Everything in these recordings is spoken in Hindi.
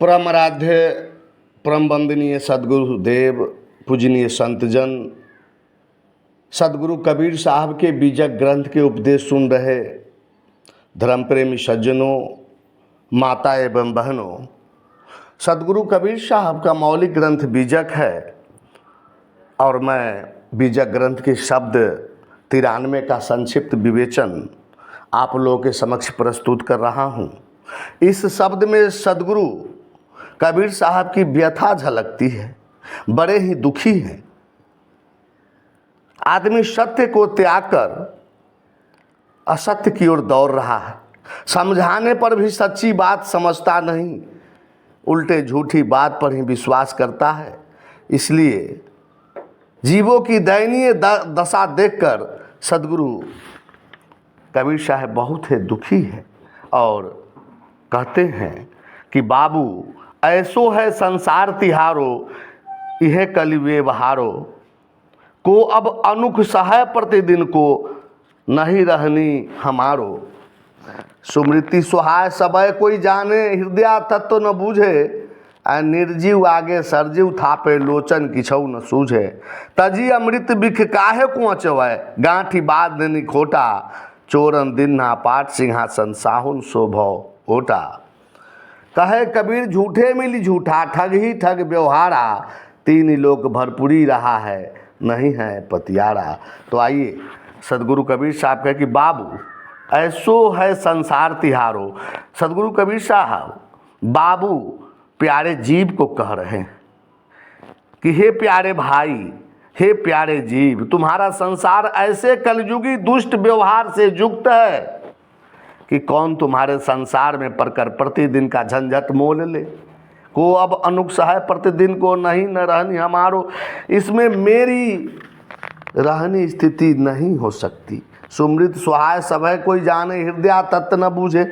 परम आराध्य परम वंदनीय सदगुरुदेव पूजनीय संतजन सदगुरु कबीर साहब के बीजक ग्रंथ के उपदेश सुन रहे धर्म प्रेमी सज्जनों, माता एवं बहनों, सदगुरु कबीर साहब का मौलिक ग्रंथ बीजक है और मैं बीजक ग्रंथ के शब्द 93 का संक्षिप्त विवेचन आप लोगों के समक्ष प्रस्तुत कर रहा हूँ। इस शब्द में सदगुरु कबीर साहब की व्यथा झलकती है। बड़े ही दुखी हैं। आदमी सत्य को त्याग कर असत्य की ओर दौड़ रहा है। समझाने पर भी सच्ची बात समझता नहीं, उल्टे झूठी बात पर ही विश्वास करता है। इसलिए जीवों की दयनीय दशा देखकर सदगुरु कबीर साहब बहुत ही दुखी है और कहते हैं कि बाबू ऐसो है संसार तिहारो, यह कलिवे बहारो, को अब अनुख सहाय प्रतिदिन को नहीं रहनी हमारो। सुमृति सुहाय सबय कोई जाने, हृदय तत्व न बूझे, निर्जीव आगे सरजीव थापे लोचन किछौ न सूझे। तजी अमृत बिख काहे को अचवै, गांठी बाद देनी खोटा, चोरन दिन्हा पाठ सिंहासन साहुन शोभव ओटा। कहे कबीर झूठे मिली झूठा, ठग ही ठग व्यवहारा, तीन लोक भरपूरी रहा है नहीं है पतियारा। तो आइए सदगुरु कबीर साहब कहे कि बाबू ऐसो है संसार तिहारो। सदगुरु कबीर साहब बाबू प्यारे जीव को कह रहे हैं कि हे प्यारे भाई, हे प्यारे जीव, तुम्हारा संसार ऐसे कलयुगी दुष्ट व्यवहार से युक्त है कि कौन तुम्हारे संसार में पड़कर प्रतिदिन का झंझट मोल ले। को अब अनुक सहाय प्रतिदिन को नहीं न रहनी हमारो, इसमें मेरी रहनी स्थिति नहीं हो सकती। सुमृत सुहाय सभय कोई जाने, हृदय तत्व न बूझे,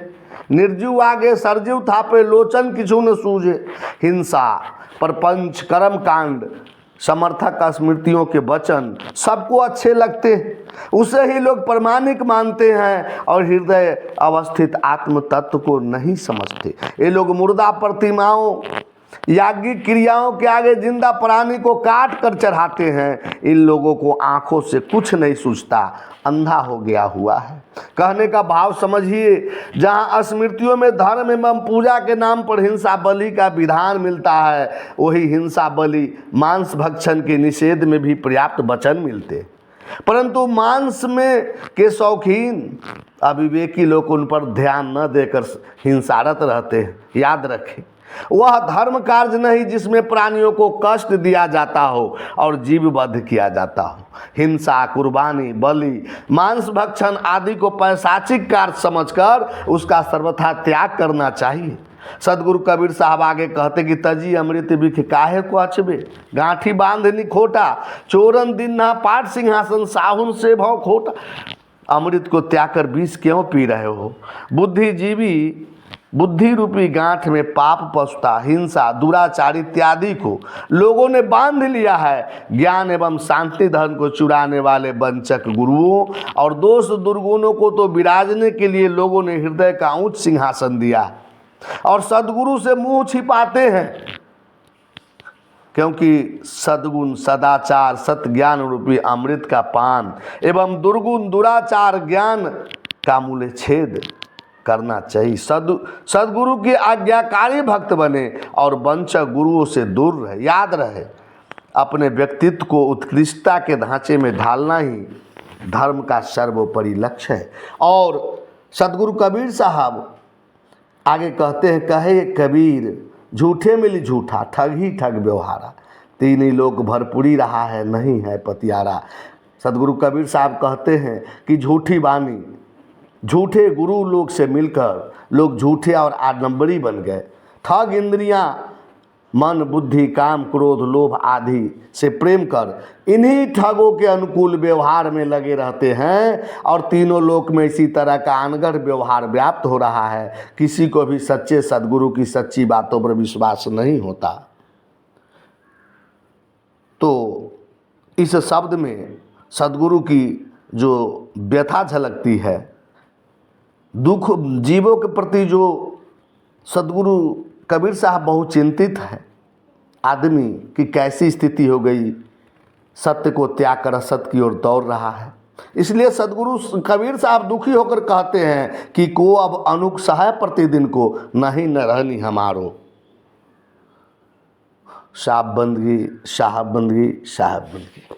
निर्जीव आगे सरजीव थापे लोचन किछु न सूझे। हिंसा प्रपंच कर्म कांड समर्थक स्मृतियों के वचन सबको अच्छे लगते हैं, उसे ही लोग प्रमाणिक मानते हैं और हृदय अवस्थित आत्म तत्व को नहीं समझते। ये लोग मुर्दा प्रतिमाओं याज्ञिक क्रियाओं के आगे जिंदा प्राणी को काट कर चढ़ाते हैं। इन लोगों को आंखों से कुछ नहीं सूझता, अंधा हो गया हुआ है। कहने का भाव समझिए, जहां स्मृतियों में धर्म एवं पूजा के नाम पर हिंसा बलि का विधान मिलता है, वही हिंसा बलि मांस भक्षण के निषेध में भी पर्याप्त वचन मिलते, परंतु मांस में के शौकीन अविवेकी लोग उन पर ध्यान न देकर हिंसारत रहते हैं। याद रखें, वह धर्म कार्य नहीं जिसमें प्राणियों को कष्ट दिया जाता हो और जीव वध किया जाता हो। हिंसा, कुर्बानी, बलि, मांस भक्षण आदि को पैशाचिक कार्य समझकर उसका सर्वथा त्याग करना चाहिए। सदगुरु कबीर साहब आगे कहते कि तजी अमृत बिख काहे को अचबे, गांठी बांधनी खोटा, चोरन दिन्हा पाठ सिंहासन साहुन से भव खोटा। अमृत को त्याग कर विष क्यों पी रहे हो? बुद्धिजीवी बुद्धि रूपी गांठ में पाप पशुता, हिंसा, दुराचार इत्यादि को लोगों ने बांध लिया है। ज्ञान एवं शांति धर्म को चुराने वाले वंचक गुरुओं और दोष दुर्गुणों को तो विराजने के लिए लोगों ने हृदय का उच्च सिंहासन दिया और सदगुरु से मुंह छिपाते हैं, क्योंकि सद्गुण सदाचार सत्य ज्ञान रूपी अमृत का पान एवं दुर्गुण दुराचार ज्ञान का मूल्य छेद करना चाहिए। सदगुरु की आज्ञाकारी भक्त बने और वंचक गुरुओं से दूर रहे। याद रहे, अपने व्यक्तित्व को उत्कृष्टता के ढांचे में ढालना ही धर्म का सर्वोपरि लक्ष्य है। और सदगुरु कबीर साहब आगे कहते हैं, कहे कबीर झूठे मिली झूठा, ठग ही ठग व्यवहारा, तीन ही लोग भरपूरी रहा है नहीं है पतियारा। सदगुरु कबीर साहब कहते हैं कि झूठी वाणी, झूठे गुरु लोग से मिलकर लोग झूठे और आडंबरी बन गए। ठग इंद्रियां मन बुद्धि काम क्रोध लोभ आदि से प्रेम कर इन्हीं ठगों के अनुकूल व्यवहार में लगे रहते हैं और तीनों लोक में इसी तरह का अनगढ़ व्यवहार व्याप्त हो रहा है। किसी को भी सच्चे सदगुरु की सच्ची बातों पर विश्वास नहीं होता। तो इस शब्द में सदगुरु की जो व्यथा झलकती है, दुख जीवों के प्रति जो सदगुरु कबीर साहब बहुत चिंतित है आदमी की कैसी स्थिति हो गई, सत्य को त्याग कर असत्य की ओर दौड़ रहा है। इसलिए सदगुरु कबीर साहब दुखी होकर कहते हैं कि को अब अनुक सहाय प्रतिदिन को, नहीं न रहनी हमारो। साहब बंदगी, साहब बंदगी, साहब बंदगी।